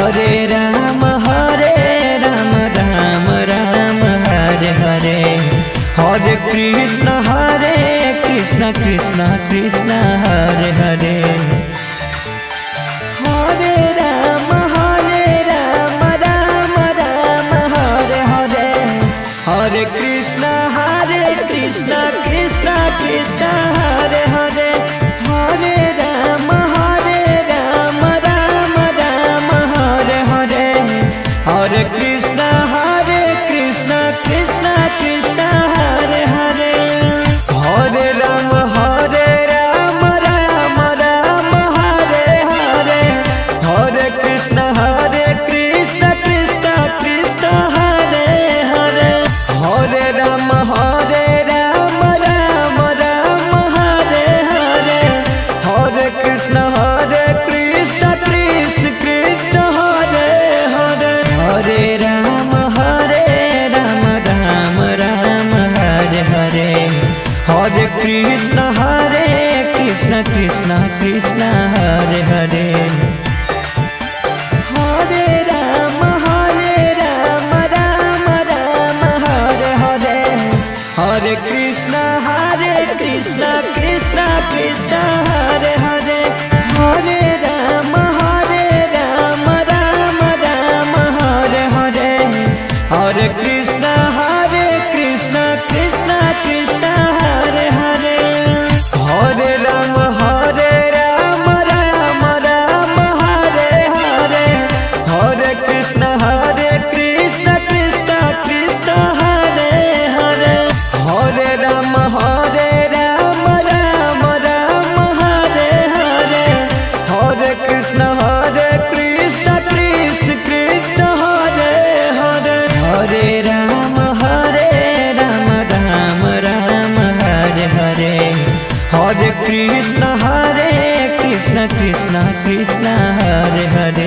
Hare Ram Ram Ram Hare Hare, Hare Krishna Krishna Krishna Hare Hare. Hare Ram Ram Ram Hare Hare, Hare Krishna Krishna Krishna Hare Hare. Hare Ram Ram Ram Hare Hare, Hare Krishna Krishna Krishna Hare Hare. Hare Ram Ram Ram Hare Hare, Hare Krishna Krishna Krishna Hare Hare. Hare Ram Ram Ram Hare Hare, Hare Krishna Krishna Krishna Hare Hare. Hare Ram Ram Ram Hare Hare, Hare Krishna Krishna Krishna Hare Hare. Hare Ram Ram Ram Hare Hare, Hare Krishna Krishna Krishna Hare Hare. Hare Ram Ram Ram Hare Hare, Hare Krishna Krishna Krishna Hare Hare. Hare Ram Ram Ram Hare Hare, Hare Krishna Krishna Krishna Hare Hare. Hare Ram Ram Ram Hare Hare, Hare Krishna Krishna Krishna Hare Hare. Hare Ram Ram Ram Hare Hare, Hare Krishna Krishna Krishna Hare Hare.